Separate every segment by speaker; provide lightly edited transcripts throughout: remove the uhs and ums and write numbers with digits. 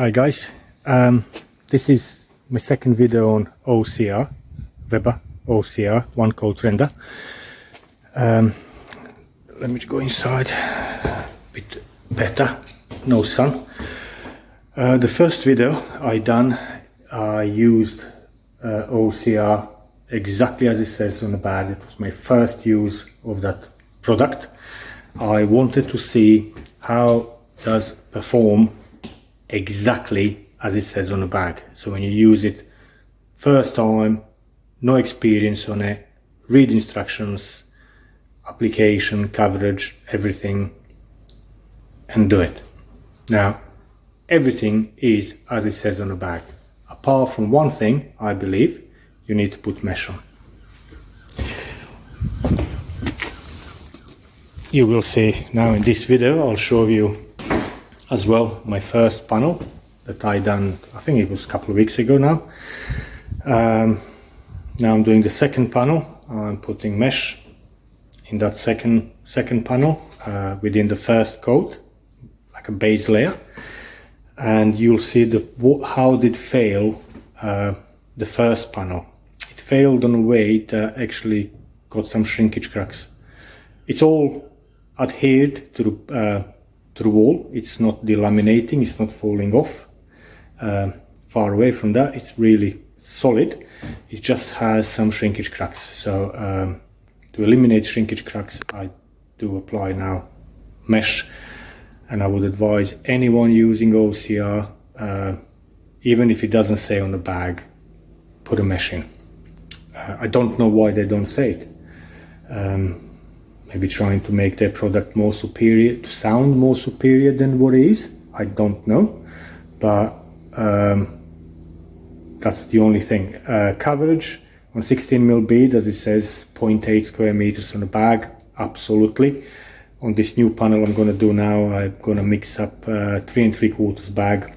Speaker 1: Hi guys, this is my second video on OCR, Weber OCR, one coat render. Let me go inside, a bit better, no sun. The first video I used OCR exactly as it says on the bag. It was my first use of that product. I wanted to see how does perform exactly as it says on the bag. So when you use it first time, no experience on it, read instructions, application, coverage, everything, and do it. Now everything is as it says on the bag, apart from one thing. I believe you need to put mesh on. You will see now in this video, I'll show you as well my first panel that I done, I think it was a couple of weeks ago now. Now I'm doing the second panel. I'm putting mesh in that second panel within the first coat, like a base layer, and you'll see how did fail the first panel. It failed in a way that actually got some shrinkage cracks. It's all adhered to the wall. It's not delaminating, it's not falling off. Far away from that, it's really solid. It just has some shrinkage cracks. So to eliminate shrinkage cracks, I do apply now mesh, and I would advise anyone using OCR, even if it doesn't say on the bag, put a mesh in. I don't know why they don't say it. Maybe trying to make their product more superior, to sound more superior than what it is. I don't know, but that's the only thing. Coverage on 16mm bead, as it says, 0.8 square meters on the bag, absolutely. On this new panel I'm going to do now, I'm going to mix up 3 3/4 bag,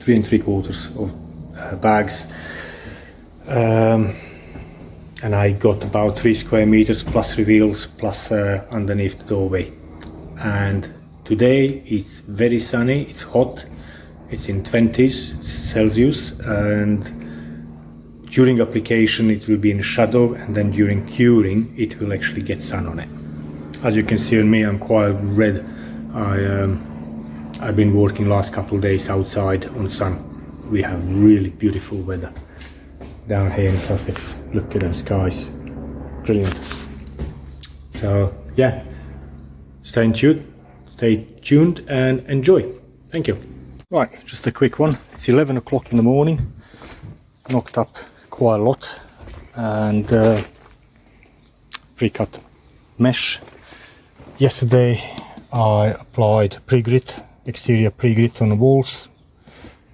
Speaker 1: 3 3/4 of bags. And I got about 3 square meters plus reveals plus underneath the doorway. And today it's very sunny, it's hot, it's in 20s Celsius, and during application it will be in shadow, and then during curing it will actually get sun on it. As you can see on me, I'm quite red. I've been working last couple of days outside on sun. We have really beautiful weather down here in Sussex. Look at them skies, brilliant. So yeah, stay tuned and enjoy. Thank you. Right, just a quick one. It's 11 o'clock in the morning. Knocked up quite a lot, and pre-cut mesh. Yesterday I applied pre-grit, exterior pre-grit on the walls,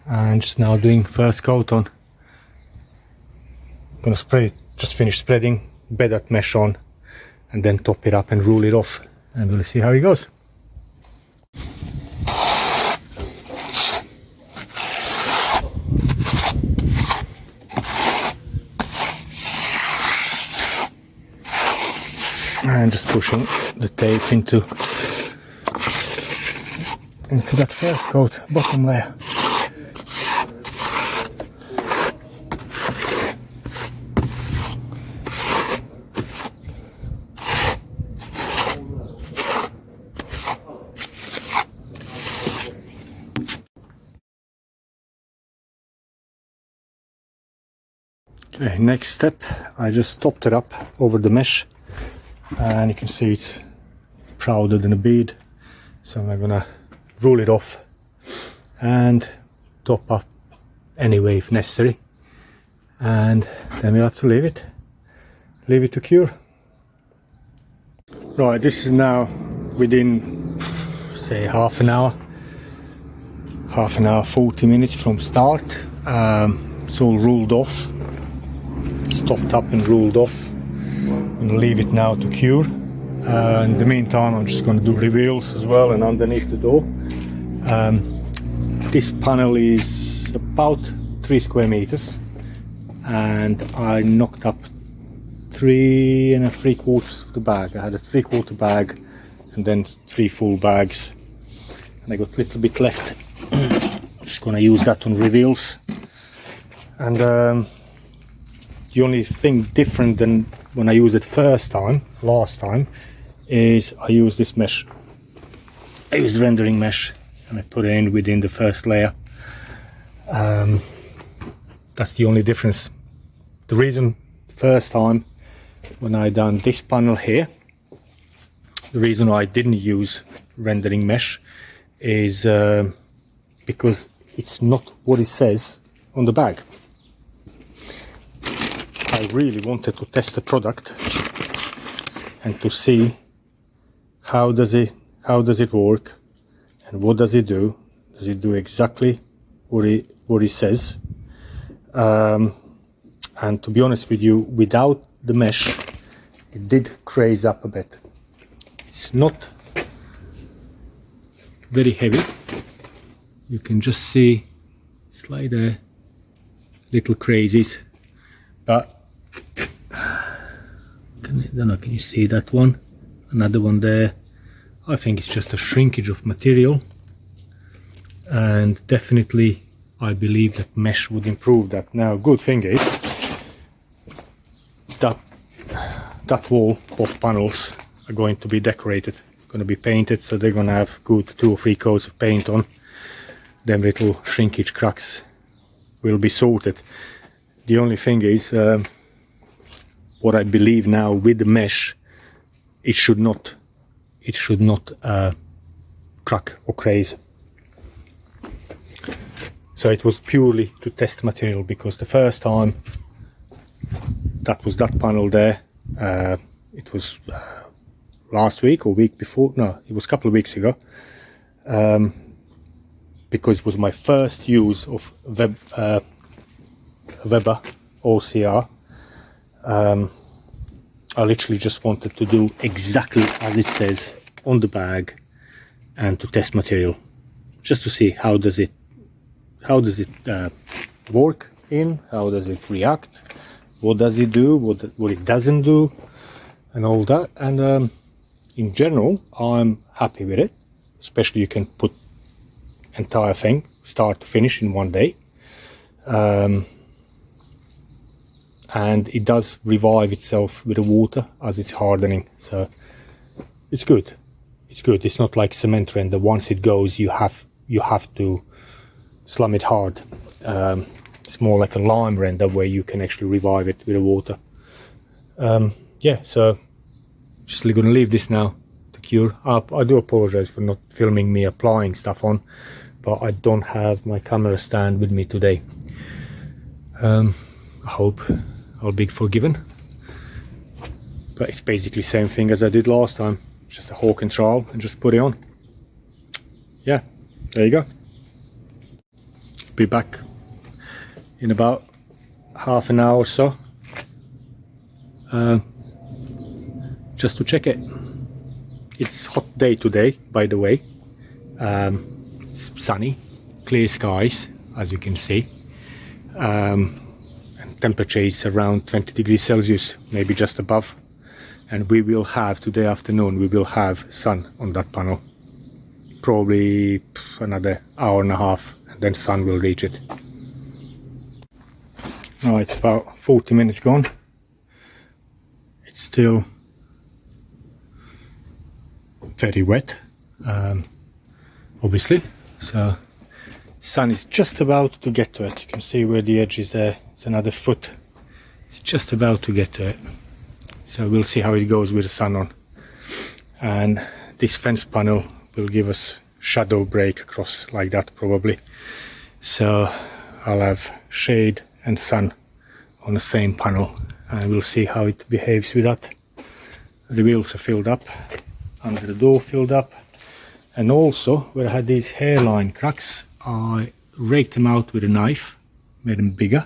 Speaker 1: and just now doing first coat on. Gonna spray, just finish spreading, bed that mesh on, and then top it up and roll it off, and we'll see how it goes. And just pushing the tape into that first coat, bottom layer. Okay, next step, I just topped it up over the mesh, and you can see it's prouder than a bead. So I'm gonna roll it off and top up anyway if necessary, and then we'll have to leave it to cure. Right, this is now within say half an hour, 40 minutes from start. It's all rolled off, topped up and rolled off. I'm going to leave it now to cure. In the meantime, I'm just going to do reveals as well and underneath the door. This panel is about 3 square meters, and I knocked up 3 3/4 of the bag. I had a 3/4 bag and then 3 full bags, and I got a little bit left. just gonna use that on reveals. And the only thing different than when I used it last time, is I used this mesh. I used rendering mesh and I put it in within the first layer. That's the only difference. The reason first time when I done this panel here, the reason I didn't use rendering mesh is because it's not what it says on the bag. I really wanted to test the product and to see how does it work and what does it do. Does it do exactly what it says? And to be honest with you, without the mesh, it did craze up a bit. It's not very heavy. You can just see slight little crazies, but can you see that one? Another one there. I think it's just a shrinkage of material, and definitely I believe that mesh would improve that. Now, good thing is that wall, both panels are going to be decorated, going to be painted, so they're going to have good 2 or 3 coats of paint on. Them little shrinkage cracks will be sorted. The only thing is, what I believe now with the mesh, it should not crack or craze. So it was purely to test material, because the first time that was that panel there, it was last week or week before, no, it was a couple of weeks ago, because it was my first use of Weber OCR. I literally just wanted to do exactly as it says on the bag and to test material, just to see how does it work in, how does it react, what does it do, what it doesn't do, and all that. And in general, I'm happy with it. Especially you can put entire thing start to finish in one day. And it does revive itself with the water as it's hardening, so it's good. It's good. It's not like cement render. Once it goes, you have to slam it hard. It's more like a lime render where you can actually revive it with the water. Yeah, so just going to leave this now to cure. I do apologize for not filming me applying stuff on, but I don't have my camera stand with me today. I hope I'll be forgiven, but it's basically the same thing as I did last time, just a hawk and trowel and just put it on. Yeah, there you go. Be back in about half an hour or so, just to check it. It's hot day today, by the way. It's sunny, clear skies, as you can see. Temperature is around 20 degrees Celsius, maybe just above, and we will have today afternoon, we will have sun on that panel, probably another hour and a half, and then sun will reach it. Now it's about 40 minutes gone. It's still very wet, obviously, so sun is just about to get to it. You can see where the edge is there. It's another foot. It's just about to get to it. So we'll see how it goes with the sun on. And this fence panel will give us shadow break across like that probably. So I'll have shade and sun on the same panel, and we'll see how it behaves with that. The wheels are filled up, under the door filled up, and also where I had these hairline cracks, I raked them out with a knife, made them bigger,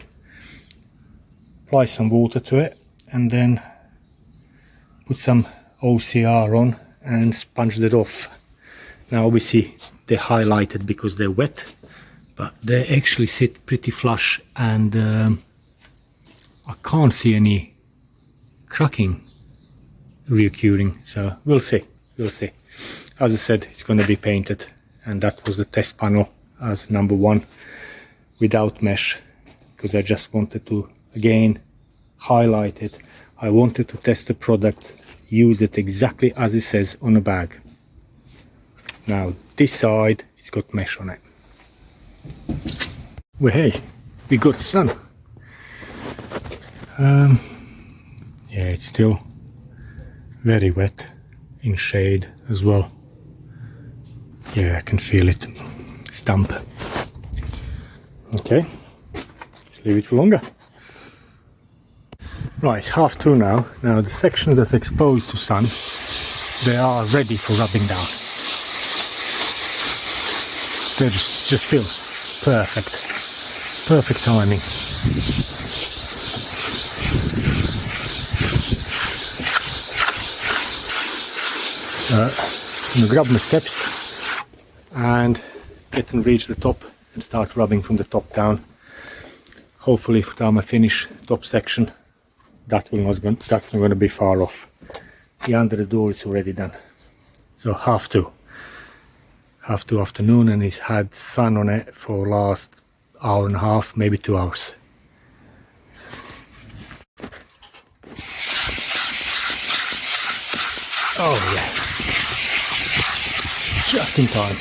Speaker 1: apply some water to it, and then put some OCR on and sponged it off. Now obviously they're highlighted because they're wet, but they actually sit pretty flush, and I can't see any cracking reoccurring, so we'll see. As I said, it's going to be painted, and that was the test panel as number 1 without mesh, because I just wanted to again highlight it. I wanted to test the product, use it exactly as it says on the bag. Now this side, it's got mesh on it. Well, hey, we got sun. Yeah, it's still very wet in shade as well. Yeah, I can feel it. It's damp. Okay, let's leave it for longer. Right, 2:30 now. Now the sections that are exposed to sun, they are ready for rubbing down. They just feels perfect. Perfect timing. I'm gonna grab my steps and get and reach the top and start rubbing from the top down. Hopefully, by the time I finish top section, that's not going to be far off. The under the door is already done. So 2:30 afternoon, and it's had sun on it for last hour and a half, maybe 2 hours. Oh yeah, just in time.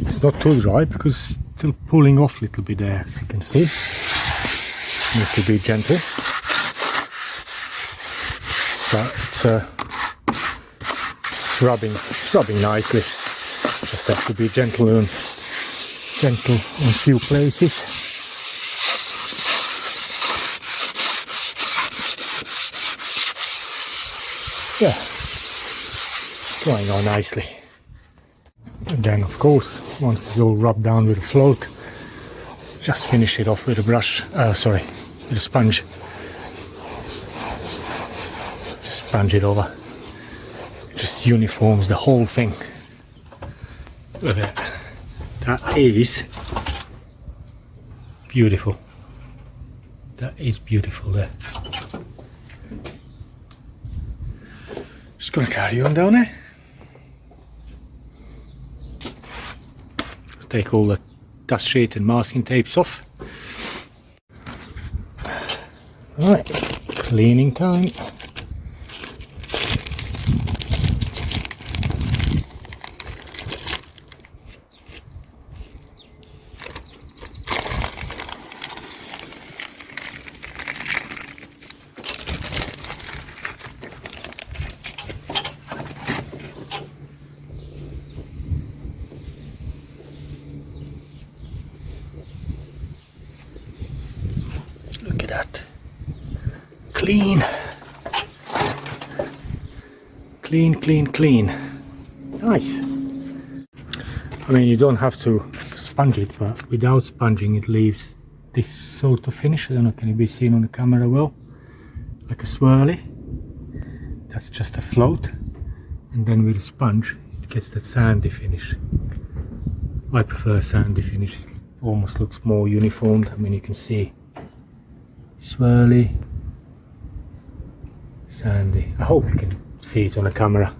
Speaker 1: It's not too dry because it's still pulling off a little bit there, as you can see. Needs to be gentle. But it's rubbing nicely. Just have to be gentle on a few places. Yeah, drying on nicely. And then of course, once it's all rubbed down with a float, just finish it off with a brush, with a sponge. Just sponge it over. It just uniforms the whole thing. Look at that. That is beautiful. That is beautiful there. Just gonna carry on down there. Take all the dust sheet and masking tapes off. Right, cleaning time. Look at that. Clean. Clean, clean, clean. Nice. I mean, you don't have to sponge it, but without sponging it leaves this sort of finish. I don't know, can it be seen on the camera well? Like a swirly. That's just a float. And then with a sponge, it gets that sandy finish. I prefer sandy finish. It almost looks more uniformed. I mean, you can see swirly, sandy. I hope you can see it on the camera.